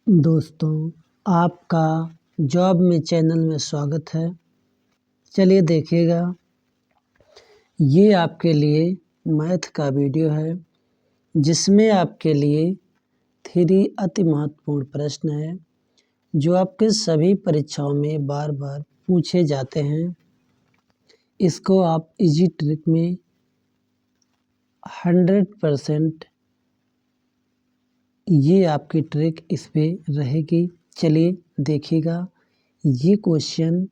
दोस्तों, आपका जॉब में चैनल में स्वागत है। चलिए देखिएगा, ये आपके लिए मैथ का वीडियो है जिसमें आपके लिए 3 अति महत्वपूर्ण प्रश्न हैं जो आपके सभी परीक्षाओं में बार बार पूछे जाते हैं। इसको आप इजी ट्रिक में 100% ये आपकी ट्रिक इस पे रहेगी। चलिए देखिएगा, ये क्वेश्चन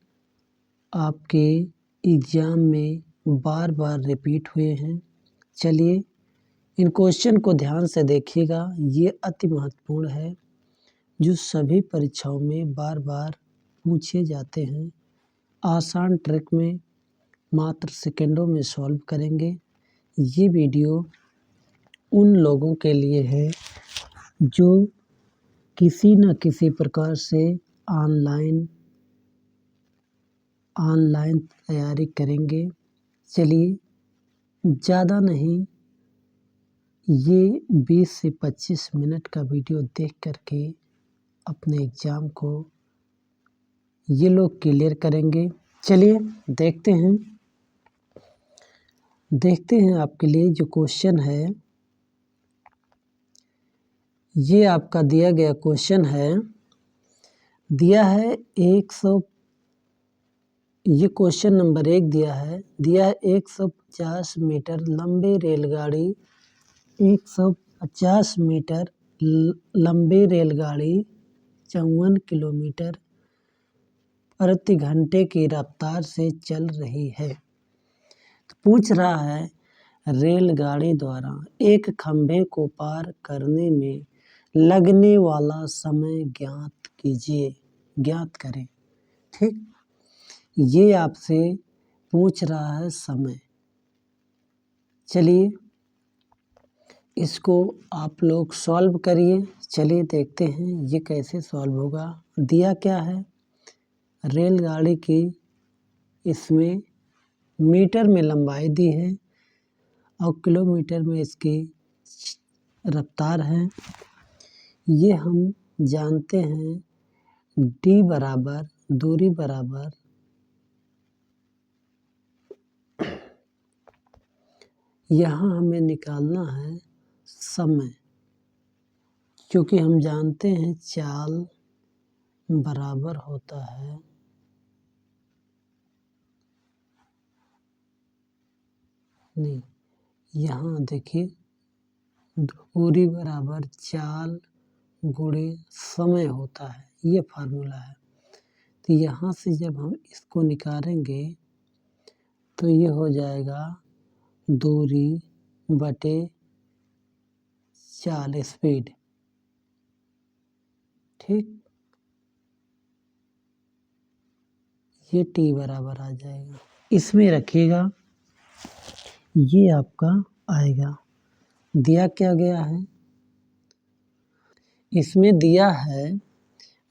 आपके एग्ज़ाम में बार बार रिपीट हुए हैं। चलिए इन क्वेश्चन को ध्यान से देखिएगा, ये अति महत्वपूर्ण है जो सभी परीक्षाओं में बार बार पूछे जाते हैं। आसान ट्रिक में मात्र सेकंडों में सॉल्व करेंगे। ये वीडियो उन लोगों के लिए है जो किसी न किसी प्रकार से ऑनलाइन तैयारी करेंगे। चलिए ज़्यादा नहीं, ये 20 से 25 मिनट का वीडियो देख करके अपने एग्ज़ाम को ये लोग क्लियर करेंगे। चलिए देखते हैं आपके लिए जो क्वेश्चन है। ये आपका दिया गया क्वेश्चन है, दिया है 100। ये क्वेश्चन नंबर 1 दिया है 150 मीटर लंबी रेलगाड़ी 150 मीटर लंबी रेलगाड़ी 54 किलोमीटर प्रति घंटे की रफ्तार से चल रही है। तो पूछ रहा है, रेलगाड़ी द्वारा एक खंभे को पार करने में लगने वाला समय ज्ञात करें। ठीक, ये आपसे पूछ रहा है समय। चलिए इसको आप लोग सॉल्व करिए। चलिए देखते हैं ये कैसे सॉल्व होगा। दिया क्या है, रेलगाड़ी की इसमें मीटर में लंबाई दी है और किलोमीटर में इसकी रफ्तार है। ये हम जानते हैं, d बराबर दूरी बराबर यहाँ हमें निकालना है समय, क्योंकि हम जानते हैं चाल बराबर होता है नहीं, यहाँ देखिए दूरी बराबर चाल गुणे समय होता है, ये फार्मूला है। तो यहाँ से जब हम इसको निकालेंगे तो ये हो जाएगा दूरी बटे चाल स्पीड। ठीक, ये t बराबर आ जाएगा। इसमें रखिएगा, ये आपका आएगा। दिया क्या गया है, इसमें दिया है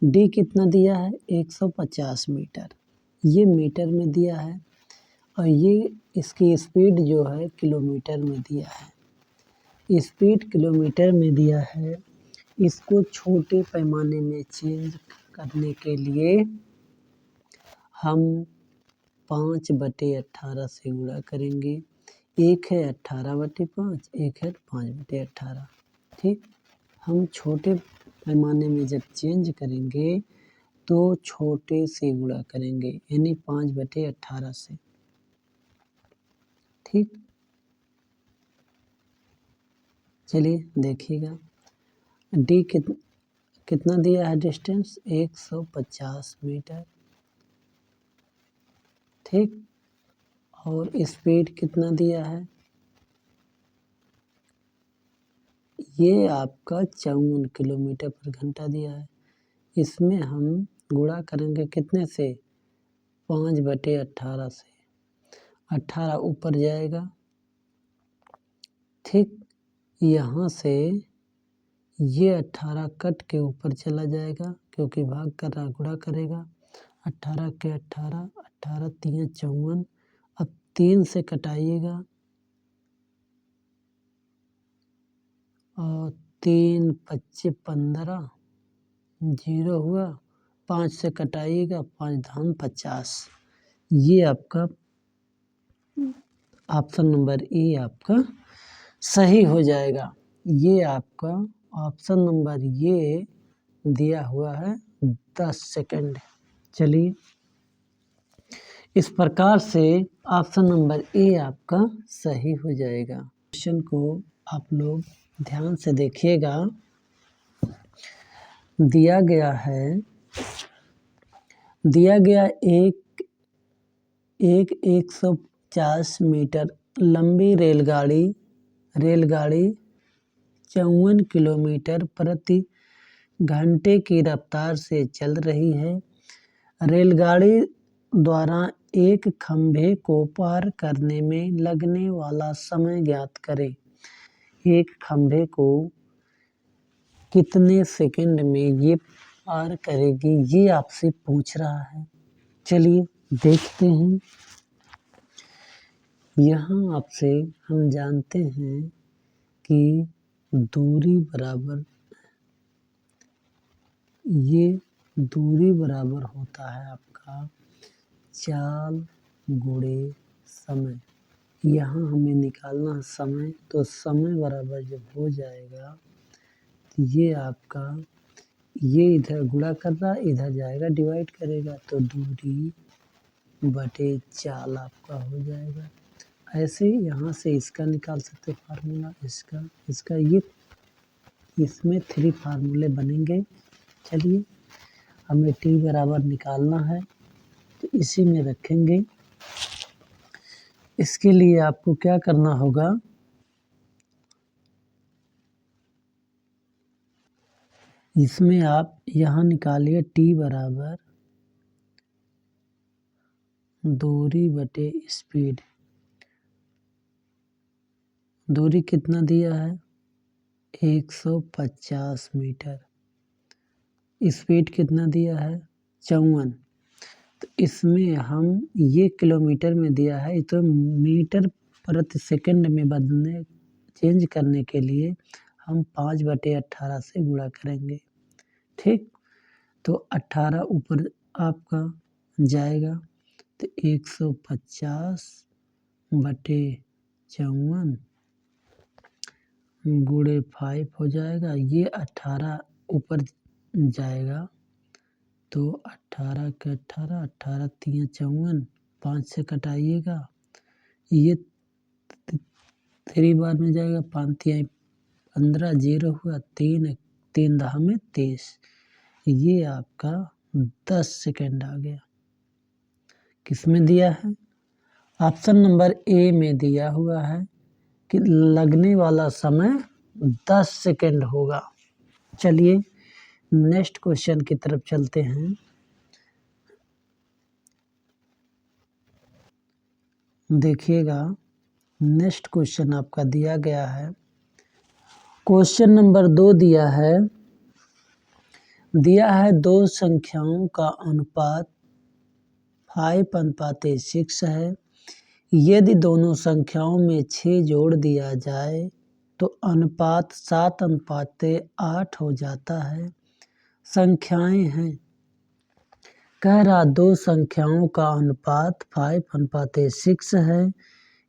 d कितना दिया है 150 मीटर, ये मीटर में दिया है और ये इसकी स्पीड जो है किलोमीटर में दिया है। स्पीड किलोमीटर में दिया है। इसको छोटे पैमाने में चेंज करने के लिए हम 5/18 से गुणा करेंगे। एक है 18/5, एक है 5/18। ठीक, हम छोटे पैमाने में जब चेंज करेंगे तो छोटे से गुणा करेंगे, यानी 5/18 से। ठीक, चलिए देखिएगा, d कितना दिया है डिस्टेंस 150 मीटर। ठीक, और स्पीड कितना दिया है, ये आपका 54 किलोमीटर पर घंटा दिया है। इसमें हम गुणा करेंगे कितने से, 5/18 से। 18 ऊपर जाएगा। ठीक, यहाँ से ये 18 कट के ऊपर चला जाएगा, क्योंकि भाग कर रहा गुणा करेगा। 18 के 18, 18 3 54। अब 3 से कटाइएगा और 3 25 15, 0 हुआ, 5 से कटाइएगा, 5 धाम 50। ये आपका ऑप्शन नंबर ए आपका सही हो जाएगा। ये आपका ऑप्शन नंबर ये दिया हुआ है 10 सेकंड। चलिए, इस प्रकार से ऑप्शन नंबर ए आपका सही हो जाएगा। क्वेश्चन को आप लोग ध्यान से देखिएगा। दिया गया एक 150 मीटर लंबी रेलगाड़ी 54 किलोमीटर प्रति घंटे की रफ्तार से चल रही है। रेलगाड़ी द्वारा एक खंभे को पार करने में लगने वाला समय ज्ञात करें। एक खंभे को कितने सेकंड में ये पार करेगी, ये आपसे पूछ रहा है। चलिए देखते हैं। यहाँ आपसे हम जानते हैं कि दूरी बराबर होता है आपका चाल गुणे समय। यहाँ हमें निकालना है समय, तो समय बराबर जब हो जाएगा तो ये आपका ये इधर गुणा कर रहा है, इधर जाएगा डिवाइड करेगा, तो दूरी बटे चाल आपका हो जाएगा। ऐसे ही यहाँ से इसका निकाल सकते फार्मूला, इसका ये इसमें 3 फार्मूले बनेंगे। चलिए, हमें टी बराबर निकालना है तो इसी में रखेंगे। इसके लिए आपको क्या करना होगा, इसमें आप यहाँ निकालिए टी बराबर दूरी बटे स्पीड। दूरी कितना दिया है 150 मीटर। स्पीड कितना दिया है 54। तो इसमें हम ये किलोमीटर में दिया है, तो मीटर प्रति सेकंड में बदलने चेंज करने के लिए हम 5/18 से गुणा करेंगे। ठीक, तो 18 ऊपर आपका जाएगा, तो 150/54 गुणे 5 हो जाएगा। ये 18 ऊपर जाएगा, तो 18 के 18, 18 3 54, 5 से कटाइएगा, ये 3 बार में जाएगा, 5 3 15, 0 हुआ, 3 दहा में 23। ये आपका 10 सेकंड आ गया। किस में दिया है, ऑप्शन नंबर ए में दिया हुआ है कि लगने वाला समय 10 सेकंड होगा। चलिए नेक्स्ट क्वेश्चन की तरफ चलते हैं। देखिएगा, नेक्स्ट क्वेश्चन आपका दिया गया है। क्वेश्चन नंबर 2 दिया है दो संख्याओं का अनुपात 5:6 है। यदि दोनों संख्याओं में 6 जोड़ दिया जाए तो अनुपात 7:8 हो जाता है। संख्याएं हैं। कह रहा दो संख्याओं का अनुपात 5:6 है।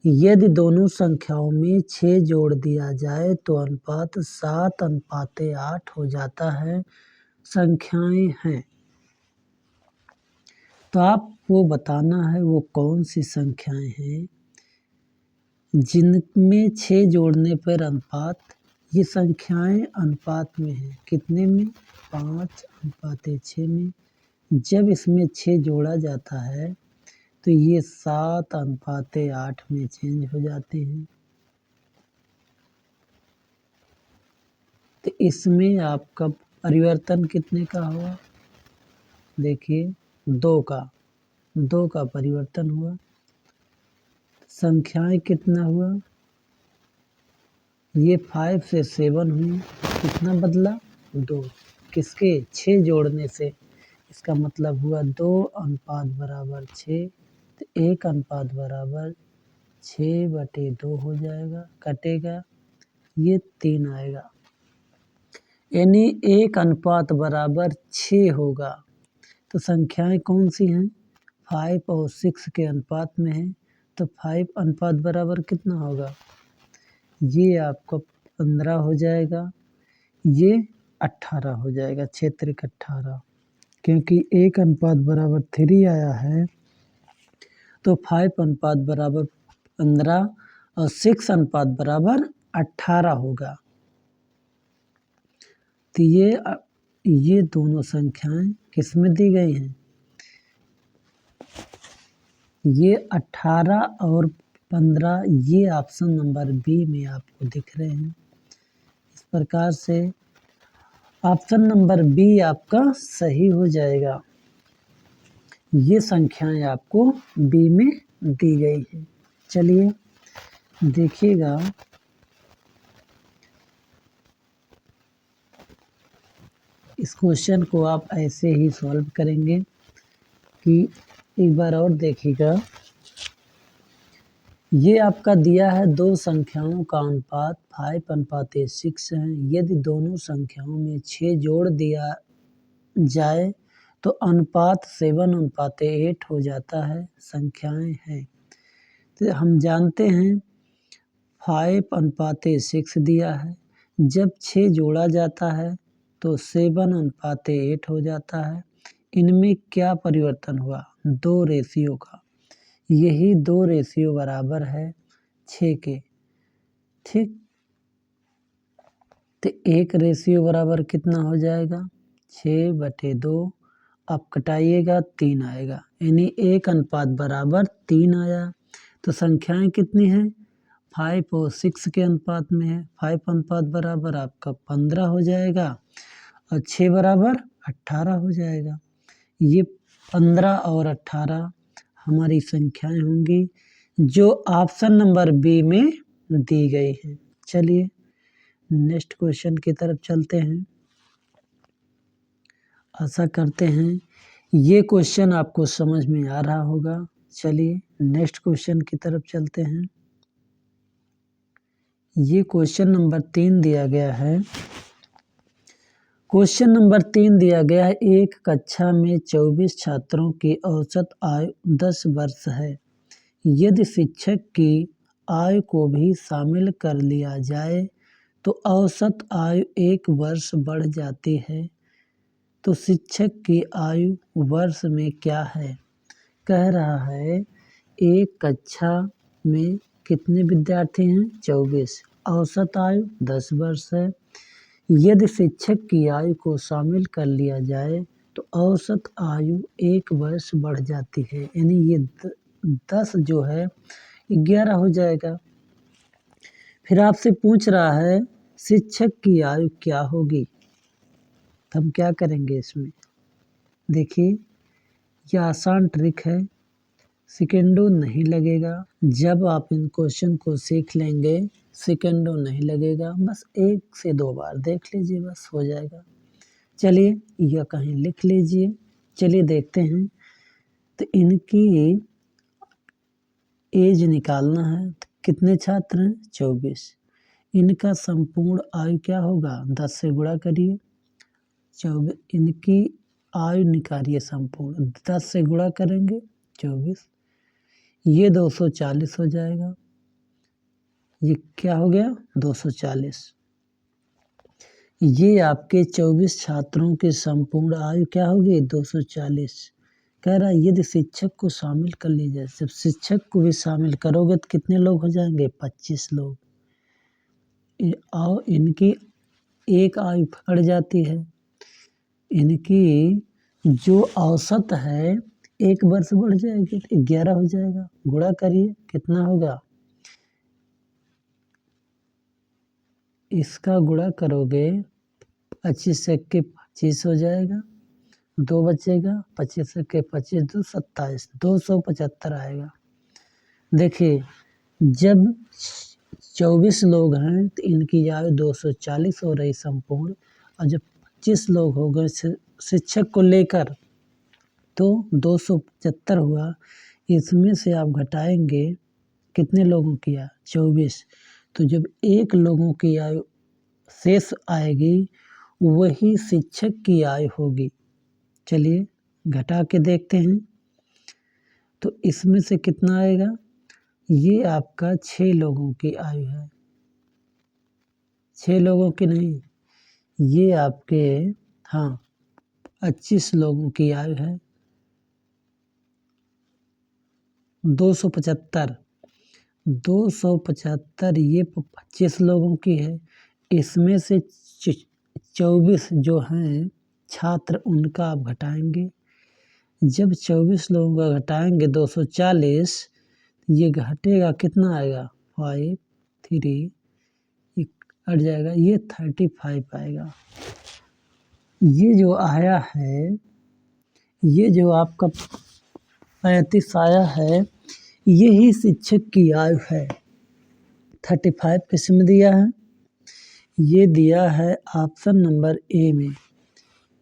यदि दोनों संख्याओं में 6 जोड़ दिया जाए तो अनुपात 7:8 हो जाता है। संख्याएं हैं, तो आपको बताना है वो कौन सी संख्याएं हैं जिनमें 6 जोड़ने पर अनुपात, ये संख्याएं अनुपात में हैं। कितने में 5:6 में। जब इसमें 6 जोड़ा जाता है तो ये 7:8 में चेंज हो जाते हैं। तो इसमें आपका परिवर्तन कितने का हुआ, देखिए 2 का परिवर्तन हुआ। संख्याएं कितना हुआ, ये 5 से 7 हुई, कितना बदला 2, किसके 6 जोड़ने से। इसका मतलब हुआ 2:6, तो 1:6/2 हो जाएगा, कटेगा, ये 3 आएगा। यानी 1:6 होगा। तो संख्याएं कौन सी हैं? 5 और 6 के अनुपात में है, तो 5 अनुपात बराबर कितना होगा? ये आपका 15 हो जाएगा, ये 18 हो जाएगा, 6 त्रिक 18। क्योंकि 1:3 आया है, तो 5 अनुपात बराबर 15 और 6 अनुपात बराबर 18 होगा। तो ये दोनों संख्याएं किसमें दी गई हैं? ये 18 और 15 ये ऑप्शन नंबर बी में आपको दिख रहे हैं। इस प्रकार से ऑप्शन नंबर बी आपका सही हो जाएगा। ये संख्याएं आपको बी में दी गई है। चलिए देखिएगा, इस क्वेश्चन को आप ऐसे ही सॉल्व करेंगे कि एक बार और देखिएगा। ये आपका दिया है दो संख्याओं का अनुपात 5:6 है। यदि दोनों संख्याओं में 6 जोड़ दिया जाए तो अनुपात 7:8 हो जाता है। संख्याएं हैं, तो हम जानते हैं 5:6 दिया है, जब 6 जोड़ा जाता है तो 7:8 हो जाता है। इनमें क्या परिवर्तन हुआ? 2 रेशियो का। यही 2 रेशियो बराबर है 6 के, ठीक। तो 1 रेशियो बराबर कितना हो जाएगा? 6/2। अब कटाइएगा 3 आएगा, यानी 1 अनुपात बराबर 3 आया। तो संख्याएं कितनी हैं? 5 और 6 के अनुपात में है। 5 अनुपात बराबर आपका 15 हो जाएगा और 6 बराबर 18 हो जाएगा। ये 15 और 18 हमारी संख्याएं होंगी जो ऑप्शन नंबर बी में दी गई है। चलिए नेक्स्ट क्वेश्चन की तरफ चलते हैं। आशा करते हैं ये क्वेश्चन आपको समझ में आ रहा होगा। चलिए नेक्स्ट क्वेश्चन की तरफ चलते हैं। ये क्वेश्चन नंबर 3 दिया गया है। क्वेश्चन नंबर 3 दिया गया है, एक कक्षा में 24 छात्रों की औसत आयु 10 वर्ष है। यदि शिक्षक की आयु को भी शामिल कर लिया जाए तो औसत आयु 1 वर्ष बढ़ जाती है। तो शिक्षक की आयु वर्ष में क्या है? कह रहा है एक कक्षा में कितने विद्यार्थी हैं? 24। औसत आयु 10 वर्ष है। यदि शिक्षक की आयु को शामिल कर लिया जाए तो औसत आयु 1 वर्ष बढ़ जाती है, यानी ये 10 जो है 11 हो जाएगा। फिर आपसे पूछ रहा है शिक्षक की आयु क्या होगी? तो हम क्या करेंगे इसमें? देखिए यह आसान ट्रिक है, सेकेंडों नहीं लगेगा। जब आप इन क्वेश्चन को सीख लेंगे सेकेंडों नहीं लगेगा, बस 1 से 2 बार देख लीजिए, बस हो जाएगा। चलिए यह कहीं लिख लीजिए। चलिए देखते हैं। तो इनकी एज निकालना है। तो कितने छात्र हैं? 24। इनका संपूर्ण आयु क्या होगा? 10 से गुणा करिए। 24 इनकी आयु निकालिए संपूर्ण, 10 से गुणा करेंगे 24, ये 240 हो जाएगा। ये क्या हो गया? 240। ये आपके 24 छात्रों की संपूर्ण आयु क्या होगी? 240। कह रहा है यदि शिक्षक को शामिल कर लीजिए, जब शिक्षक को भी शामिल करोगे तो कितने लोग हो जाएंगे? 25 लोग। और इनकी एक आयु बढ़ जाती है। इनकी जो औसत है 1 वर्ष बढ़ जाएगी तो 11 हो जाएगा। गुणा करिए कितना होगा? इसका गुणा करोगे 25 से 25 हो जाएगा, 2 बचेगा, 25 से 25 2 27, 275 आएगा। देखिए जब 24 लोग हैं तो इनकी आयु 240 हो रही संपूर्ण, और जब 25 लोग हो गए शिक्षक को लेकर तो 275 हुआ। इसमें से आप घटाएंगे कितने लोगों की आयु? 24। तो जब 1 लोगों की आयु शेष आएगी वही शिक्षक की आयु होगी। चलिए घटा के देखते हैं। तो इसमें से कितना आएगा? ये आपका 6 लोगों की आयु है। 6 लोगों की नहीं, ये आपके 25 लोगों की आयु है। 275 ये 25 लोगों की है। इसमें से 24 जो हैं छात्र, उनका आप घटाएंगे। जब 24 लोगों का घटाएंगे 240, ये घटेगा कितना आएगा? 5 3 हट जाएगा, ये 35 आएगा। ये जो आया है, ये जो आपका 35 आया है, यही शिक्षक की आयु है। 35 किसमें दिया है? ये दिया है ऑप्शन नंबर ए में।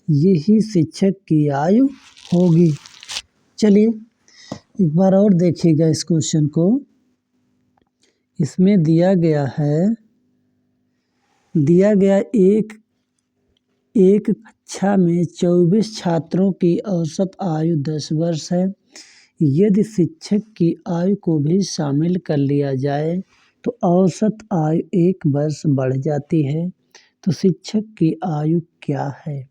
यही शिक्षक की आयु होगी। चलिए एक बार और देखिएगा इस क्वेश्चन को। इसमें दिया गया एक कक्षा में 24 छात्रों की औसत आयु 10 वर्ष है। यदि शिक्षक की आयु को भी शामिल कर लिया जाए तो औसत आयु 1 वर्ष बढ़ जाती है। तो शिक्षक की आयु क्या है?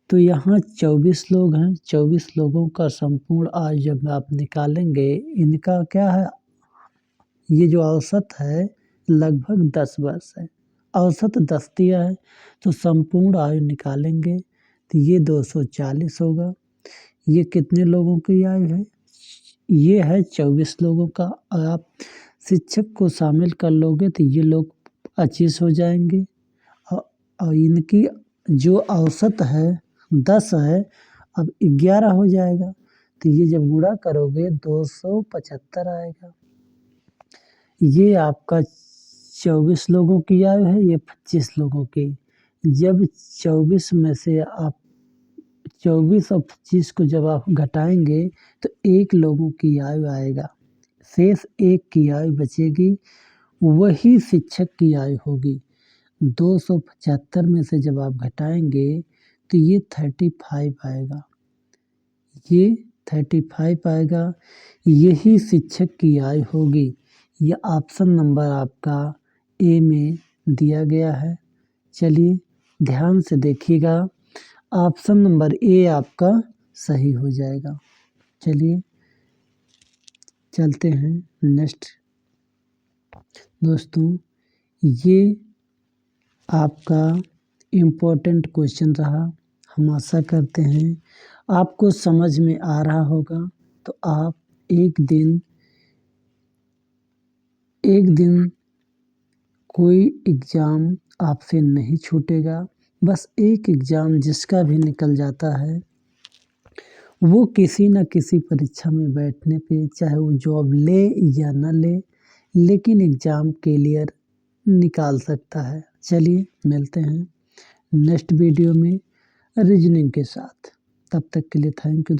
तो यहाँ 24 लोग हैं। 24 लोगों का संपूर्ण आयु जब आप निकालेंगे, इनका क्या है? ये जो औसत है लगभग 10 वर्ष है। औसत 10 दिया है, तो संपूर्ण आयु निकालेंगे तो ये 240 होगा। ये कितने लोगों की आयु है? ये है 24 लोगों का। आप शिक्षक को शामिल कर लोगे तो ये लोग 25 हो जाएंगे और इनकी जो औसत है 10 है, अब 11 हो जाएगा। तो ये जब गुणा करोगे 275 आएगा। ये आपका 24 लोगों की आयु है, ये 25 लोगों की। जब 24 में से आप 24 और 25 को जब आप घटाएंगे तो 1 लोगों की आयु आएगा। शेष 1 की आयु बचेगी, वही शिक्षक की आयु होगी। 275 में से जब आप घटाएंगे तो ये 35 आएगा। ये 35 आएगा, यही शिक्षक की आयु होगी। ये ऑप्शन नंबर आपका ए में दिया गया है। चलिए ध्यान से देखिएगा, ऑप्शन नंबर ए आपका सही हो जाएगा। चलिए चलते हैं नेक्स्ट। दोस्तों ये आपका इम्पोर्टेंट क्वेश्चन रहा। हम आशा करते हैं आपको समझ में आ रहा होगा। तो आप एक दिन कोई एग्ज़ाम आपसे नहीं छूटेगा। बस एक एग्ज़ाम जिसका भी निकल जाता है, वो किसी न किसी परीक्षा में बैठने पे, चाहे वो जॉब ले या न ले, लेकिन एग्ज़ाम क्लियर निकाल सकता है। चलिए मिलते हैं नेक्स्ट वीडियो में रीजनिंग के साथ। तब तक के लिए थैंक यू।